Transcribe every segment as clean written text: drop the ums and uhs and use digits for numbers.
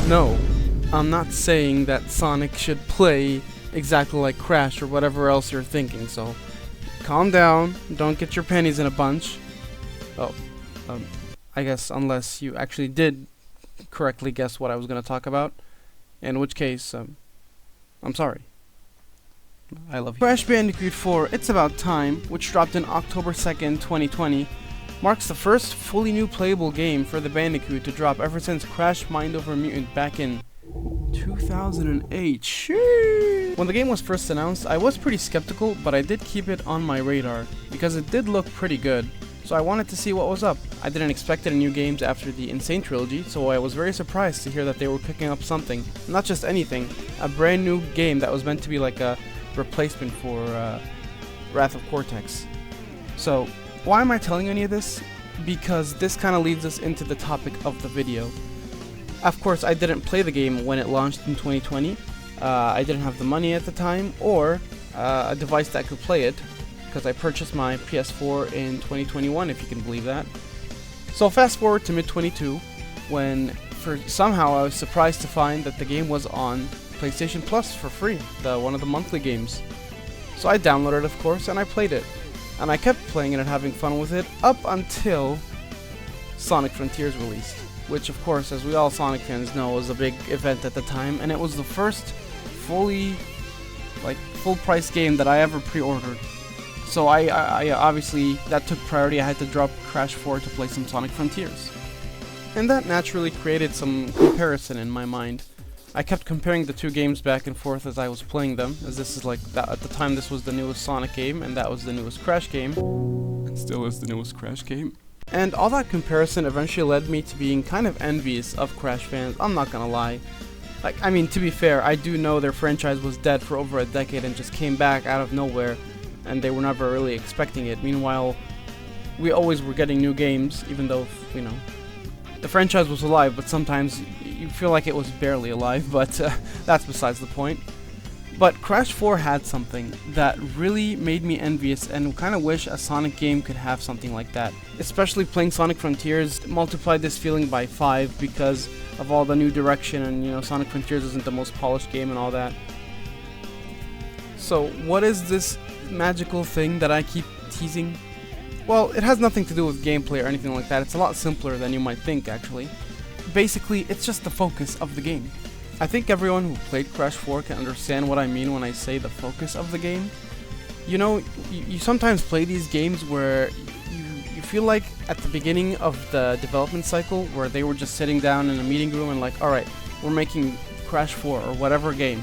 No, I'm not saying that Sonic should play exactly like Crash or whatever else you're thinking, so calm down, don't get your panties in a bunch. Oh, I guess unless you actually did correctly guess what I was going to talk about, in which case, I'm sorry. I love you. Crash Bandicoot 4 It's About Time, which dropped in October 2nd, 2020, marks the first fully new playable game for the Bandicoot to drop ever since Crash Mind Over Mutant back in 2008. Sheesh. When the game was first announced, I was pretty skeptical, but I did keep it on my radar because it did look pretty good, so I wanted to see what was up. I didn't expect any new games after the Insane Trilogy, so I was very surprised to hear that they were picking up something, not just anything, a brand new game that was meant to be like a replacement for Wrath of Cortex. So, why am I telling any of this? Because this kind of leads us into the topic of the video. Of course, I didn't play the game when it launched in 2020. I didn't have the money at the time, or a device that could play it, because I purchased my PS4 in 2021, if you can believe that. So fast forward to mid-22, when somehow I was surprised to find that the game was on PlayStation Plus for free, one of the monthly games. So I downloaded it, of course, and I played it. And I kept playing it and having fun with it up until Sonic Frontiers released, which of course, as we all Sonic fans know, was a big event at the time, and it was the first full price game that I ever pre-ordered. So I obviously, that took priority. I had to drop Crash 4 to play some Sonic Frontiers. And that naturally created some comparison in my mind. I kept comparing the two games back and forth as I was playing them, as this is like that at the time this was the newest Sonic game and that was the newest Crash game, and still is the newest Crash game. And all that comparison eventually led me to being kind of envious of Crash fans, I'm not gonna lie. I mean, to be fair, I do know their franchise was dead for over a decade and just came back out of nowhere, and they were never really expecting it. Meanwhile, we always were getting new games, even though, you know, the franchise was alive, but sometimes you feel like it was barely alive, but that's besides the point. But Crash 4 had something that really made me envious and kind of wish a Sonic game could have something like that. Especially playing Sonic Frontiers multiplied this feeling by 5 because of all the new direction, and you know, Sonic Frontiers isn't the most polished game and all that. So what is this magical thing that I keep teasing? Well, it has nothing to do with gameplay or anything like that. It's a lot simpler than you might think, actually. Basically, it's just the focus of the game. I think everyone who played Crash 4 can understand what I mean when I say the focus of the game. You know, you sometimes play these games where you feel like at the beginning of the development cycle where they were just sitting down in a meeting room and like, alright, we're making Crash 4 or whatever game.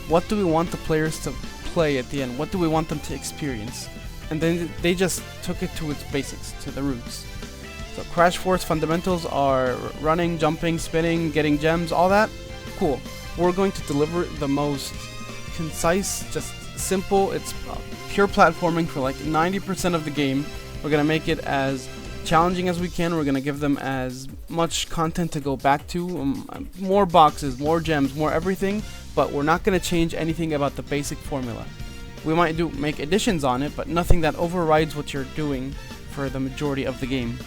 What do we want the players to play at the end? What do we want them to experience? And then they just took it to its basics, to the roots. So Crash 4's fundamentals are running, jumping, spinning, getting gems, all that. Cool. We're going to deliver the most concise, just simple, it's pure platforming for like 90% of the game. We're going to make it as challenging as we can. We're going to give them as much content to go back to, more boxes, more gems, more everything, but we're not going to change anything about the basic formula. We might make additions on it, but nothing that overrides what you're doing for the majority of the game.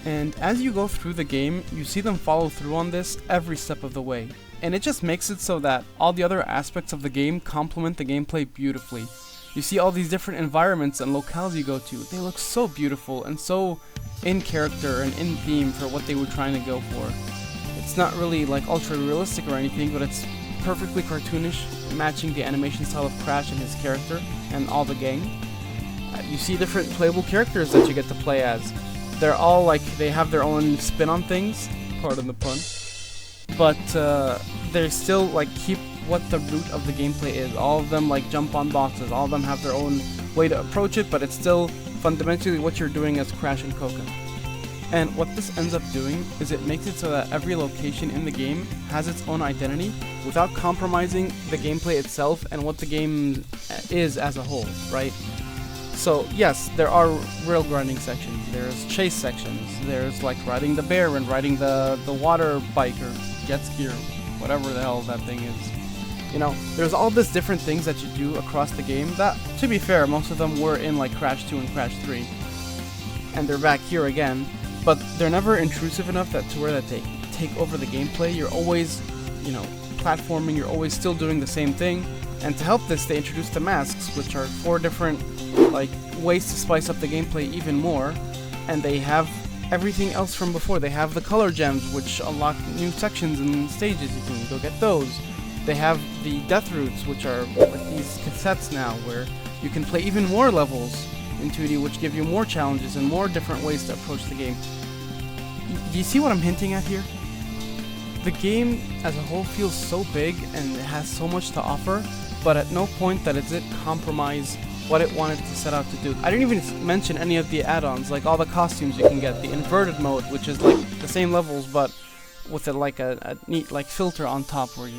And as you go through the game, you see them follow through on this every step of the way. And it just makes it so that all the other aspects of the game complement the gameplay beautifully. You see all these different environments and locales you go to. They look so beautiful and so in character and in theme for what they were trying to go for. It's not really like ultra realistic or anything, but it's perfectly cartoonish, matching the animation style of Crash and his character and all the gang. You see different playable characters that you get to play as. They're all like, they have their own spin on things, pardon the pun, but they still like keep what the root of the gameplay is. All of them like jump on boxes, all of them have their own way to approach it, but it's still fundamentally what you're doing as Crash and Coca. And what this ends up doing is it makes it so that every location in the game has its own identity without compromising the gameplay itself and what the game is as a whole, right? So yes, there are rail grinding sections, there's chase sections, there's like riding the bear and riding the water bike or jet ski or whatever the hell that thing is. You know, there's all these different things that you do across the game that, to be fair, most of them were in like Crash 2 and Crash 3. And they're back here again, but they're never intrusive enough to where that they take over the gameplay. You're always, you know, platforming, you're always still doing the same thing. And to help this, they introduced the masks, which are 4 different like ways to spice up the gameplay even more. And they have everything else from before. They have the color gems, which unlock new sections and stages. You can go get those. They have the death routes, which are like these cassettes now, where you can play even more levels in 2D, which give you more challenges and more different ways to approach the game. Do you see what I'm hinting at here? The game as a whole feels so big and it has so much to offer, but at no point does it compromise what it wanted to set out to do. I didn't even mention any of the add-ons, like all the costumes you can get, the inverted mode, which is like the same levels but with a neat like filter on top where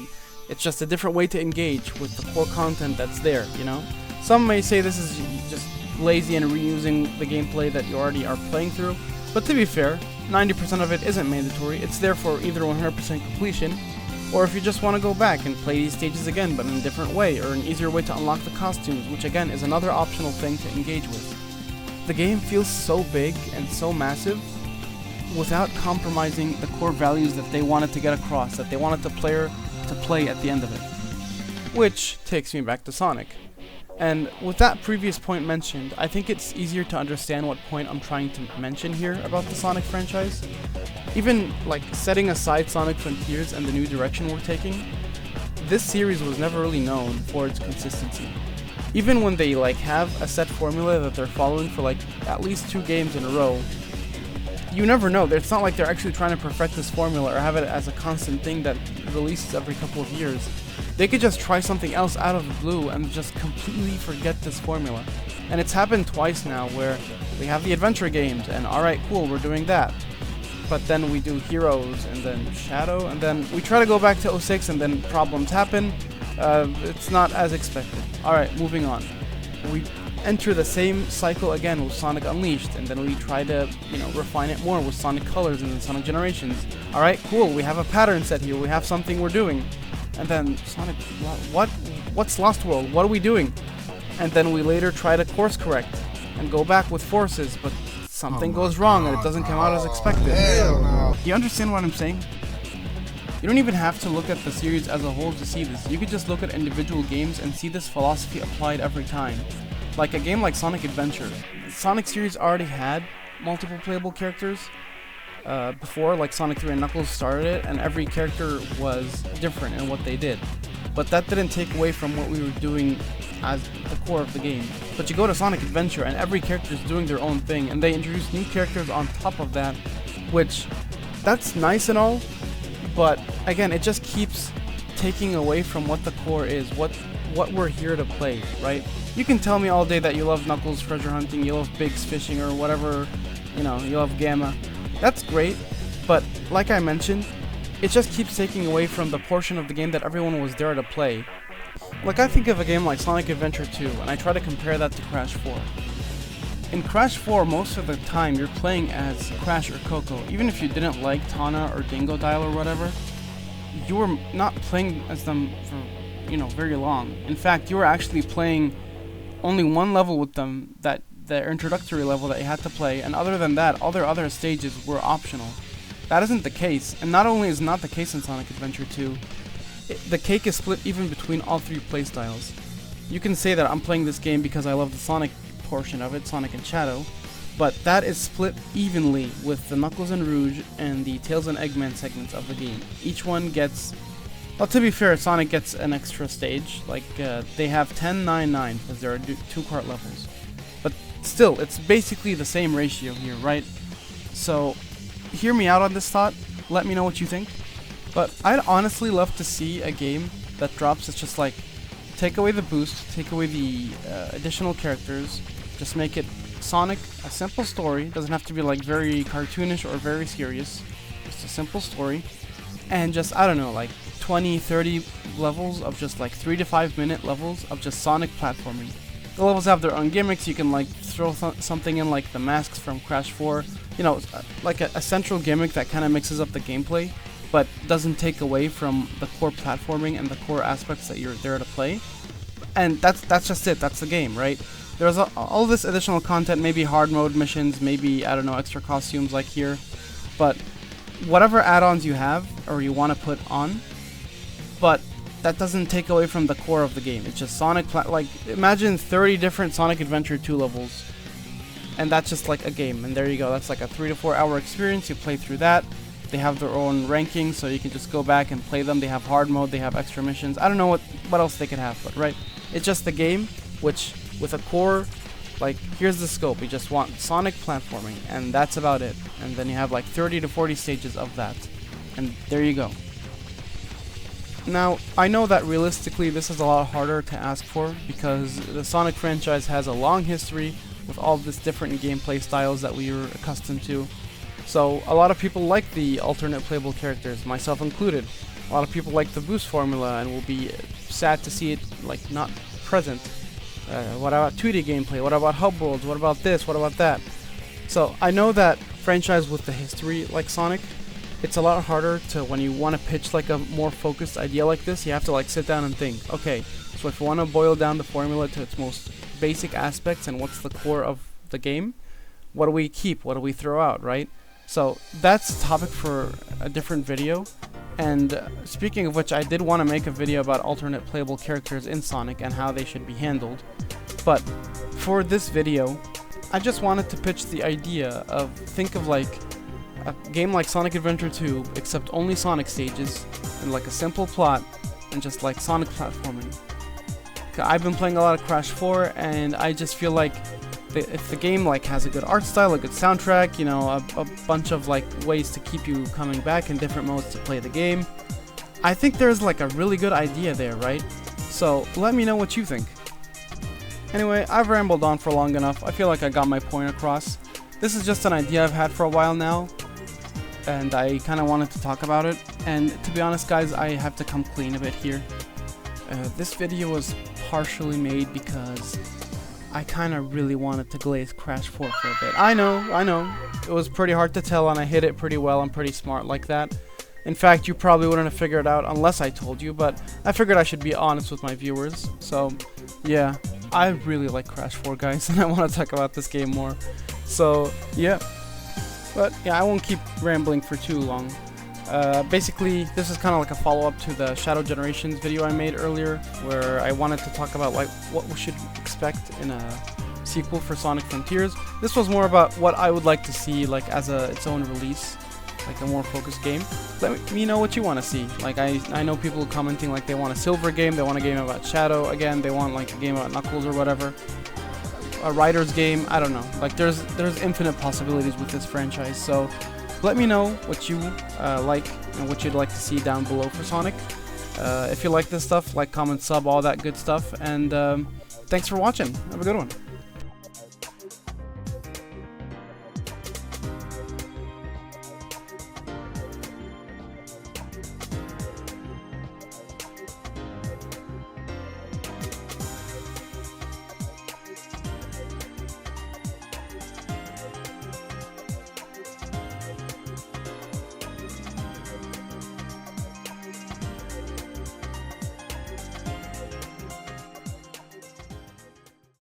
it's just a different way to engage with the core content that's there, you know? Some may say this is just lazy and reusing the gameplay that you already are playing through, but to be fair, 90% of it isn't mandatory. It's there for either 100% completion, or if you just want to go back and play these stages again but in a different way, or an easier way to unlock the costumes, which again is another optional thing to engage with. The game feels so big and so massive without compromising the core values that they wanted to get across, that they wanted the player to play at the end of it. Which takes me back to Sonic. And with that previous point mentioned, I think it's easier to understand what point I'm trying to mention here about the Sonic franchise. Even like setting aside Sonic Frontiers and the new direction we're taking, this series was never really known for its consistency. Even when they like have a set formula that they're following for like at least 2 games in a row, you never know. It's not like they're actually trying to perfect this formula or have it as a constant thing that releases every couple of years. They could just try something else out of the blue and just completely forget this formula. And it's happened twice now where we have the adventure games and alright, cool, we're doing that. But then we do Heroes and then Shadow and then we try to go back to 06 and then problems happen. It's not as expected. Alright, moving on. We enter the same cycle again with Sonic Unleashed, and then we try to, refine it more with Sonic Colors and then Sonic Generations. Alright, cool, we have a pattern set here, we have something we're doing. And then Sonic, what's Lost World? What are we doing? And then we later try to course correct and go back with Forces, but something goes wrong and it doesn't come out as expected. Do you understand what I'm saying? You don't even have to look at the series as a whole to see this. You could just look at individual games and see this philosophy applied every time. Like a game like Sonic Adventure. The Sonic series already had multiple playable characters before, like Sonic 3 and Knuckles started it, and every character was different in what they did. But that didn't take away from what we were doing as the core of the game. But you go to Sonic Adventure and every character is doing their own thing, and they introduce new characters on top of that, which, that's nice and all, but again, it just keeps taking away from what the core is, what we're here to play, right? You can tell me all day that you love Knuckles treasure hunting, you love Biggs fishing, or whatever, you love Gamma. That's great, but like I mentioned, it just keeps taking away from the portion of the game that everyone was there to play. Like, I think of a game like Sonic Adventure 2, and I try to compare that to Crash 4. In Crash 4, most of the time, you're playing as Crash or Coco. Even if you didn't like Tana or Dingodile or whatever, you were not playing as them for, very long. In fact, you were actually playing only one level with them, their introductory level that you had to play, and other than that, all their other stages were optional. That isn't the case, and not only is not the case in Sonic Adventure 2, the cake is split even between all 3 playstyles. You can say that I'm playing this game because I love the Sonic portion of it, Sonic and Shadow, but that is split evenly with the Knuckles and Rouge and the Tails and Eggman segments of the game. Each one gets, well, to be fair, Sonic gets an extra stage, like they have 10, 9, 9, because there are 2-part levels. But still, it's basically the same ratio here, right? So, hear me out on this thought, let me know what you think. But I'd honestly love to see a game that drops that's just like, take away the boost, take away the additional characters, just make it Sonic, a simple story, doesn't have to be like very cartoonish or very serious, just a simple story, and just, I don't know, like 20, 30 levels of just like 3 to 5 minute levels of just Sonic platforming. The levels have their own gimmicks, you can like throw something in like the masks from Crash 4, like a central gimmick that kind of mixes up the gameplay, but doesn't take away from the core platforming and the core aspects that you're there to play. And that's just it, that's the game, right? There's all this additional content, maybe hard mode missions, maybe, I don't know, extra costumes like here, but whatever add-ons you have or you want to put on, but that doesn't take away from the core of the game. It's just Sonic, like, imagine 30 different Sonic Adventure 2 levels, and that's just like a game, and there you go. That's like a 3 to 4 hour experience. You play through that. They have their own rankings, so you can just go back and play them. They have hard mode, they have extra missions. I don't know what else they could have, but right, it's just a game, which with a core, like, here's the scope. You just want Sonic platforming, and that's about it. And then you have like 30 to 40 stages of that, and there you go. Now, I know that realistically this is a lot harder to ask for because the Sonic franchise has a long history with all this different gameplay styles that we were accustomed to. So a lot of people like the alternate playable characters, myself included. A lot of people like the boost formula and will be sad to see it like not present. What about 2D gameplay? What about hub worlds? What about this? What about that? So I know that franchise with the history like Sonic, it's a lot harder to, when you want to pitch like a more focused idea like this, you have to like sit down and think, okay, so if you want to boil down the formula to its most basic aspects and what's the core of the game, what do we keep, what do we throw out, right? So that's a topic for a different video. And speaking of which, I did want to make a video about alternate playable characters in Sonic and how they should be handled. But for this video, I just wanted to pitch the idea of, think of like a game like Sonic Adventure 2, except only Sonic stages, and like a simple plot, and just like Sonic platforming. I've been playing a lot of Crash 4, and I just feel like if the game like has a good art style, a good soundtrack, you know, a bunch of like ways to keep you coming back in different modes to play the game, I think there's like a really good idea there, right? So let me know what you think. Anyway, I've rambled on for long enough. I feel like I got my point across. This is just an idea I've had for a while now, and I kind of wanted to talk about it. And to be honest, guys, I have to come clean a bit here. This video was partially made because I kind of really wanted to glaze Crash 4 for a bit. I know. It was pretty hard to tell, and I hit it pretty well. I'm pretty smart like that. In fact, you probably wouldn't have figured it out unless I told you, but I figured I should be honest with my viewers. So, yeah, I really like Crash 4, guys, and I want to talk about this game more. So, yeah. But, yeah, I won't keep rambling for too long. Basically, this is kind of like a follow-up to the Shadow Generations video I made earlier, where I wanted to talk about like what we should expect in a sequel for Sonic Frontiers. This was more about what I would like to see like as its own release, like a more focused game. Let me know what you want to see. Like I know people commenting like they want a Silver game, they want a game about Shadow again, they want like a game about Knuckles or whatever. A Riders game, I don't know. Like there's infinite possibilities with this franchise. So let me know what you like and what you'd like to see down below for Sonic. If you like this stuff, like, comment, sub, all that good stuff. And thanks for watching. Have a good one.